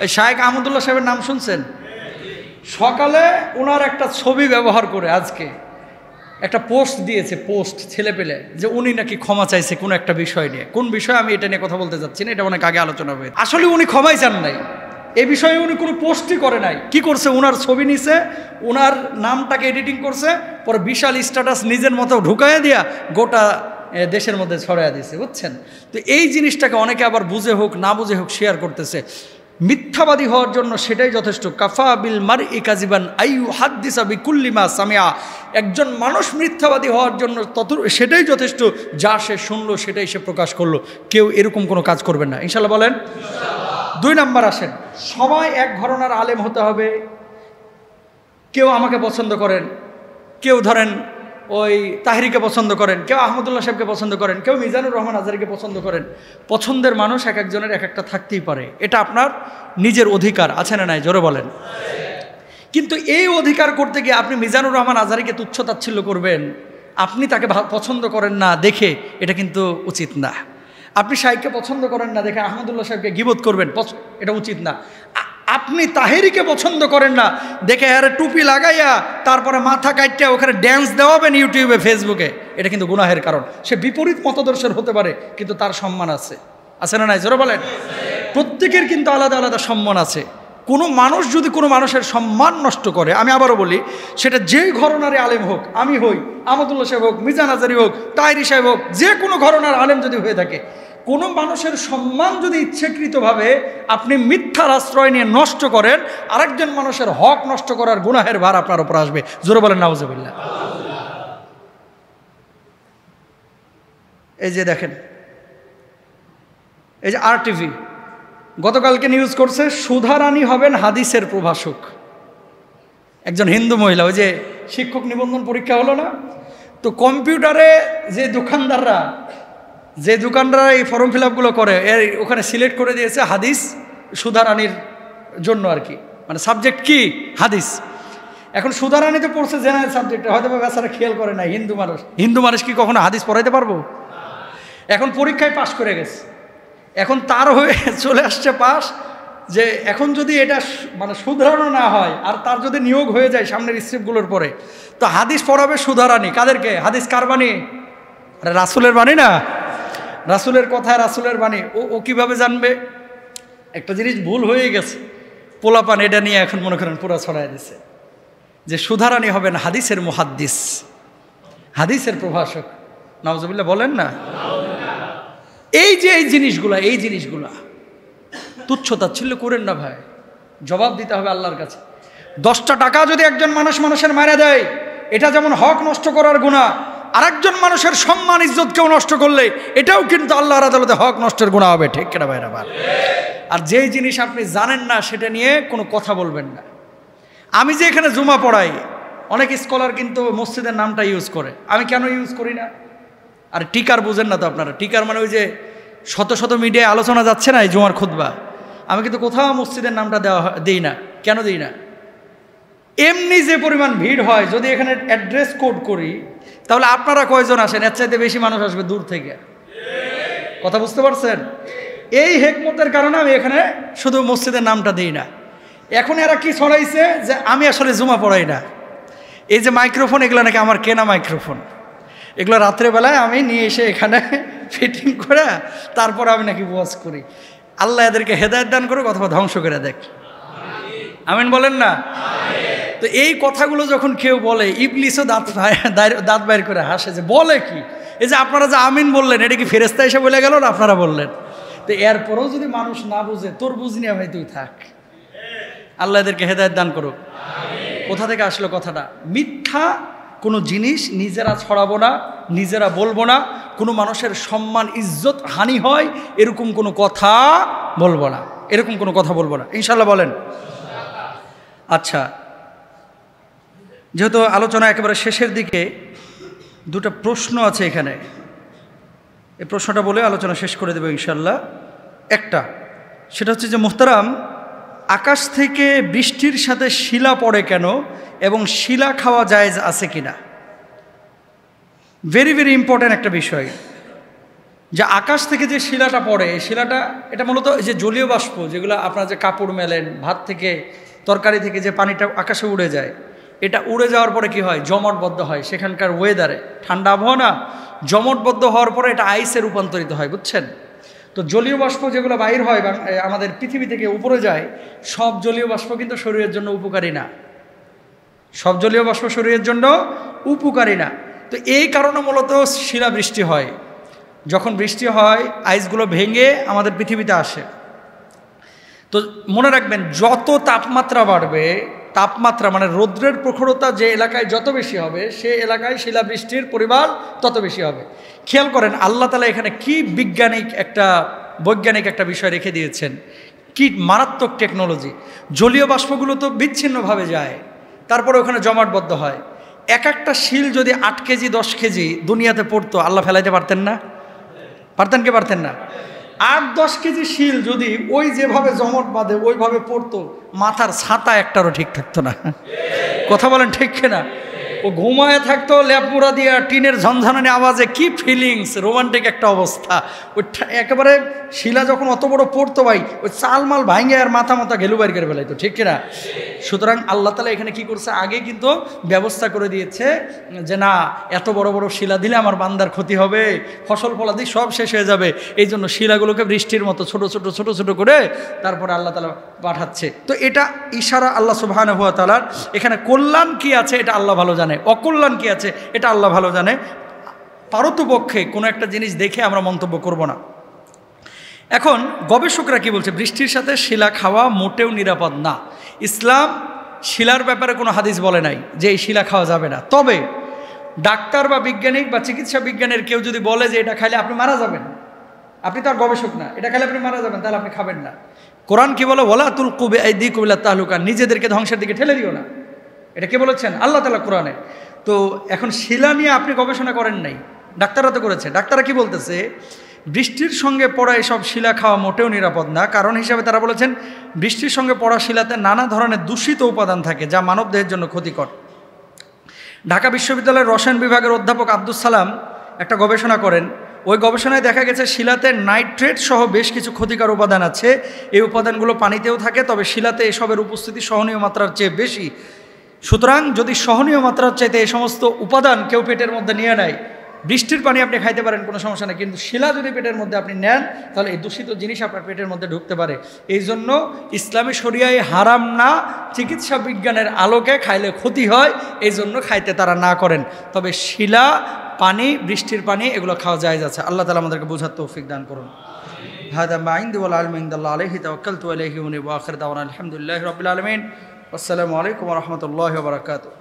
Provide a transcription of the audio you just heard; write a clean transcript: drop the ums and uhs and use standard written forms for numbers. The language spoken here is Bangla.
এই শায়েখ আহমদুল্লাহ সাহেবের নাম শুনছেন? সকালে ওনার একটা ছবি ব্যবহার করে আজকে একটা পোস্ট দিয়েছে, পোস্ট ছেলে পেলে, যে উনি নাকি ক্ষমা চাইছে কোনো একটা বিষয় নিয়ে। কোন বিষয় আমি এটা নিয়ে কথা বলতে যাচ্ছি না, এটা অনেক আগে আলোচনা হয়েছে। আসলে উনি ক্ষমাই চান নাই, এই বিষয়ে উনি কোনো পোস্টই করে নাই। কি করছে, ওনার ছবি নিছে, ওনার নামটাকে এডিটিং করছে, পরে বিশাল স্ট্যাটাস নিজের মতো ঢুকাইয়া দিয়া গোটা দেশের মধ্যে ছড়াইয়া দিয়েছে, বুঝছেন? তো এই জিনিসটাকে অনেকে আবার বুঝে হোক না বুঝে হোক শেয়ার করতেছে। মিথ্যাবাদী হওয়ার জন্য সেটাই যথেষ্ট। কাফা বিল মারই কাযিবান আইয়ু হাদ্দিসা বিকুল্লি মা সামিআ। একজন মানুষ মিথ্যাবাদী হওয়ার জন্য সেটাই যথেষ্ট, যা সে শুনলো সেটাই সে প্রকাশ করলো। কেউ এরকম কোনো কাজ করবেন না, ইনশাল্লাহ বলেন। 2 নাম্বার আসেন, সবাই এক ঘরানার আলেম হতে হবে। কেউ আমাকে পছন্দ করেন, কেউ ধরেন ওই তাহরিকে পছন্দ করেন, কেউ আহমদুল্লাহ সাহেবকে পছন্দ করেন, কেউ মিজানুর রহমান আজহারীকে পছন্দ করেন। পছন্দের মানুষ এক একজনের এক একটা থাকতেই পারে, এটা আপনার নিজের অধিকার, আছে না নাই? জোরে বলেন। কিন্তু এই অধিকার করতে গিয়ে আপনি মিজানুর রহমান আজহারীকে তুচ্ছ তাচ্ছিল্য করবেন, আপনি তাকে পছন্দ করেন না দেখে, এটা কিন্তু উচিত না। আপনি শাইখকে পছন্দ করেন না দেখে আহমদুল্লাহ সাহেবকে গীবত করবেন, এটা উচিত না। আপনি তাহেরিকে পছন্দ করেন না দেখে আরে টুপি লাগাইয়া তারপরে মাথা কাটিয়া ওখানে ড্যান্স দেওয়াবেন ইউটিউবে ফেসবুকে, এটা কিন্তু গুনাহের কারণ। সে বিপরীত মতদর্শের হতে পারে, কিন্তু তার সম্মান আছে, আছে না নাই? জোরে বলেন। প্রত্যেকের কিন্তু আলাদা আলাদা সম্মান আছে। কোনো মানুষ যদি কোনো মানুষের সম্মান নষ্ট করে, আমি আবারও বলি, সেটা যেই ঘরানার আলেম হোক, আমি হই, আহমদুল্লাহ সাহেব হোক, মিজান আজহারী হোক, তাহেরি সাহেব হোক, যে কোনো ঘরানার আলেম যদি হয়ে থাকে, কোনো মানুষের সম্মান যদি ইচ্ছাকৃতভাবে আপনি মিথ্যার আশ্রয় নিয়ে নষ্ট করেন, আরেকজন মানুষের হক নষ্ট করার গুনাহের ভার আপনার উপর আসবে। জোরে বলেন নাউজুবিল্লাহ। এই যে দেখেন, এই যে RTV গতকালকে নিউজ করছে, সুধা রানী হবেন হাদিসের প্রভাষক। একজন হিন্দু মহিলা, ওই যে শিক্ষক নিবন্ধন পরীক্ষা হলো না, তো কম্পিউটারে যে দোকানদাররা এই ফর্ম ফিল আপগুলো করে, ওখানে সিলেক্ট করে দিয়েছে হাদিস সুধা রানীর জন্য আর কি, মানে সাবজেক্ট কি? হাদিস। এখন সুধা রানী তো পড়ছে জেনারেল সাবজেক্টে, হয়তো বেচারা খেয়াল করে না। হিন্দু মানুষ কি কখনো হাদিস পড়াইতে পারবো? এখন পরীক্ষায় পাশ করে গেছে, এখন তার হয়ে চলে আসছে পাশ, যে এখন যদি এটা মানে শুধরানো না হয় আর তার যদি নিয়োগ হয়ে যায় সামনের স্ক্রিপ্টগুলোর পরে, তো হাদিস পড়াবে সুধা রানী। কাদেরকে? হাদিস কার বাণী? আরে রাসূলের বাণী না, রাসূলের কথা, রাসূলের বাণী। ও কিভাবে জানবে? একটা জিনিস ভুল হয়ে গেছে, পোলাপান এটা নিয়ে এখন মনে করেন পুরো ছড়াই দিছে, যে সুধা রানী হবেন হাদিসের মুহাদ্দিস, হাদিসের প্রভাষক। নাউজুবিল্লাহ বলেন না। এই যে এই জিনিসগুলা তুচ্ছ তাচ্ছিল্য করেন না ভাই, জবাব দিতে হবে আল্লাহর কাছে। 10টা টাকা যদি একজন মানুষের মারা দেয়, এটা যেমন হক নষ্ট করার গুনাহ, আরেকজন মানুষের সম্মান ইজ্জত কেউ নষ্ট করলে এটাও কিন্তু আল্লাহর আদালতে হক নষ্টের গুনাহ হবে, ঠিক কিনা ভাইরা? আর যেই জিনিস আপনি জানেন না সেটা নিয়ে কোনো কথা বলবেন না। আমি যে এখানে জুমা পড়াই, অনেক স্কলার কিন্তু মসজিদের নামটা ইউজ করে, আমি কেন ইউজ করি না? আর টিকার বুঝেন না তো আপনারা, টিকার মানে ওই যে শত শত মিডিয়ায় আলোচনা যাচ্ছে না এই জুমার খুতবা, আমি কিন্তু কোথাও মসজিদের নামটা দিই না। কেন দিই না? এমনি যে পরিমাণ ভিড় হয়, যদি এখানে অ্যাড্রেস কোড করি, তাহলে আপনারা কয়জন আসেন? এর চাইতে বেশি মানুষ আসবে দূর থেকে। কথা বুঝতে পারছেন? এই হেকমতের কারণে আমি এখানে শুধু মসজিদের নামটা দিই না। এখন এরা কি ছড়াইছে যে আমি আসলে জুমা পড়াই না। এই যে মাইক্রোফোন, এগুলো নাকি আমার কেনা মাইক্রোফোন, এগুলো রাত্রেবেলায় আমি নিয়ে এসে এখানে ফিটিং করে তারপর আমি নাকি ওয়াজ করি। আল্লাহ এদেরকে হেদায়েত দান করুক অথবা ধ্বংস করে দেখ, আমিন বলেন না। তো এই কথাগুলো যখন কেউ বলে, ইবলিসও দাঁত বাইর করে হাসে, যে বলে কি, এই যে আপনারা যে আমিন বললেন, এটা কি ফেরেশতা এসে বলে গেল না আপনারা বললেন? তো এরপরেও যদি মানুষ না বুঝে, তোর বুঝনি ভাই, তুই থাক। আল্লাহ এদেরকে হেদায়েত দান করুক। কোথা থেকে আসলো কথাটা? মিথ্যা কোনো জিনিস নিজেরা ছড়াবো না, নিজেরা বলবো না, কোনো মানুষের সম্মান ইজ্জত হানি হয় এরকম কোনো কথা বলবো না, এরকম কোনো কথা বলবো না, ইনশাল্লাহ বলেন। আচ্ছা, যেহেতু আলোচনা একেবারে শেষের দিকে, 2টা প্রশ্ন আছে এখানে, এই প্রশ্নটা বলে আলোচনা শেষ করে দেবো ইনশাল্লাহ। একটা, সেটা হচ্ছে যে মুহতারাম, আকাশ থেকে বৃষ্টির সাথে শিলা পড়ে কেন এবং শিলা খাওয়া জায়েজ আছে কিনা? ভেরি ভেরি ইম্পর্ট্যান্ট একটা বিষয়। যে আকাশ থেকে যে শিলাটা পড়ে, এই শিলাটা এটা মূলত এই যে জলীয় বাষ্প, যেগুলো আপনারা যে কাপড় মেলেন, ভাত থেকে তরকারি থেকে যে পানিটা আকাশে উড়ে যায়, এটা উড়ে যাওয়ার পরে কি হয়, জমাটবদ্ধ হয় সেখানকার ওয়েদারে, ঠান্ডা আবহাওয়া না, জমাটবদ্ধ হওয়ার পরে এটা আইসে রূপান্তরিত হয়, বুঝছেন? তো জলীয় বাষ্প যেগুলো বাইর হয় আমাদের পৃথিবী থেকে উপরে যায়, সব জলীয় বাষ্প কিন্তু শরীরের জন্য উপকারী না, সব জলীয় বাষ্প শরীরের জন্য উপকারী না। তো এই কারণে মূলত শিলাবৃষ্টি হয়। যখন বৃষ্টি হয় আইসগুলো ভেঙে আমাদের পৃথিবীতে আসে। তো মনে রাখবেন, যত তাপমাত্রা বাড়বে, তাপমাত্রা মানে রৌদ্রের প্রখরতা যে এলাকায় যত বেশি হবে, সে এলাকায় শিলাবৃষ্টির পরিমাণ তত বেশি হবে। খেয়াল করেন আল্লাহ তাআলা এখানে কি বৈজ্ঞানিক একটা বিষয় রেখে দিয়েছেন, কি মারাত্মক টেকনোলজি। জলীয় বাষ্পগুলো তো বিচ্ছিন্নভাবে যায়, তারপরে ওখানে জমাটবদ্ধ হয়। এক একটা শিল যদি 8 কেজি 10 কেজি দুনিয়াতে পড়তো, আল্লাহ ফেলাইতে পারতেন না? পারতেন কি পারতেন না? 8-10 কেজি শিল যদি ওই যেভাবে জমট বাঁধে ওইভাবে পড়তো, মাথার ছাতা একটারও ঠিক থাকতো না। কথা বলেন ঠিক কিনা? ও ঘুমায় থাকতো ল্যাপমুড়া দিয়া, টিনের ঝনঝনানি আওয়াজে, কি ফিলিংস, রোমান্টিক একটা অবস্থা। ওই একেবারে শিলা যখন অত বড় পড়তো ভাই, ওই চালমাল ভাঙে আর মাথা ঘেলু বাইর করে ফেলাইতো, ঠিক কিনা? সুতরাং আল্লাহ তাআলা এখানে কি করছে, আগে কিন্তু ব্যবস্থা করে দিয়েছে যে না, এত বড় বড় শিলা দিলে আমার বান্দার ক্ষতি হবে, ফসল ফলাদি সব শেষ হয়ে যাবে। এই জন্য শিলাগুলোকে বৃষ্টির মতো ছোট ছোট করে তারপরে আল্লাহ তাআলা পাঠাচ্ছে। তো এটা ইশারা আল্লাহ সুবহানাহু ওয়া তাআলার। এখানে কল্যাণ কি আছে এটা আল্লাহ ভালো জানে, অকল্যাণ কি আছে এটা আল্লাহ ভালো জানে। পারতপক্ষে কোনো একটা জিনিস দেখে আমরা মন্তব্য করব না। এখন গবেষকরা কি বলছে, বৃষ্টির সাথে শিলা খাওয়া মোটেও নিরাপদ না। ইসলাম শিলার ব্যাপারে কোনো হাদিস বলে নাই যে এই শিলা খাওয়া যাবে না। তবে ডাক্তার বা বিজ্ঞানিক বা চিকিৎসা বিজ্ঞানের কেউ যদি বলে যে এটা খাইলে আপনি মারা যাবেন, আপনি তো আর গবেষক না, এটা খাইলে আপনি মারা যাবেন, তাহলে আপনি খাবেন না। কোরআন কি বলে, ওয়ালা তুলকু বিআইদিকুম ইলা তাহলুকা, নিজেদেরকে ধ্বংসের দিকে ঠেলে দিও না। এটা কে বলেছেন? আল্লাহ তাআলা কোরআনে। তো এখন শিলা নিয়ে আপনি গবেষণা করেন নাই, ডাক্তাররা তো করেছে। ডাক্তাররা কি বলতেছে, বৃষ্টির সঙ্গে পড়া এসব শিলা খাওয়া মোটেও নিরাপদ না। কারণ হিসাবে তারা বলেছেন, বৃষ্টির সঙ্গে পড়া শিলাতে নানা ধরনের দূষিত উপাদান থাকে যা মানবদেহের জন্য ক্ষতিকর। ঢাকা বিশ্ববিদ্যালয়ের রসায়ন বিভাগের অধ্যাপক আব্দুস সালাম একটা গবেষণা করেন। ওই গবেষণায় দেখা গেছে শিলাতে নাইট্রেট সহ বেশ কিছু ক্ষতিকর উপাদান আছে। এই উপাদানগুলো পানিতেও থাকে, তবে শিলাতে এসবের উপস্থিতি সহনীয় মাত্রার চেয়ে বেশি। সুতরাং যদি সহনীয় মাত্রার চাইতে এই সমস্ত উপাদান কেউ পেটের মধ্যে নিয়ে নেয়, বৃষ্টির পানি আপনি খাইতে পারেন, কোনো সমস্যা নেই, কিন্তু শিলা যদি পেটের মধ্যে আপনি নেন, তাহলে এই দূষিত জিনিস আপনার পেটের মধ্যে ঢুকতে পারে। এই জন্য ইসলামী শরিয়ায় হারাম না, চিকিৎসা বিজ্ঞানের আলোকে খাইলে ক্ষতি হয়, এই জন্য খাইতে তারা না করেন। তবে শিলা, পানি, বৃষ্টির পানি এগুলো খাওয়া জায়েজ আছে। আল্লাহ তাআলা আমাদেরকে বোঝার তৌফিক দান করুন। হাদা মা ইনদি ওয়াল ইলমু ইনদাল্লাহি আলাইহি তাওয়াক্কালতু আলাইহি ওয়া আখির দাওয়ানা আলহামদুলিল্লাহি রাব্বিল আলামিন। আসসালামু আলাইকুম ওয়া রাহমাতুল্লাহি ওয়া বারাকাতুহু।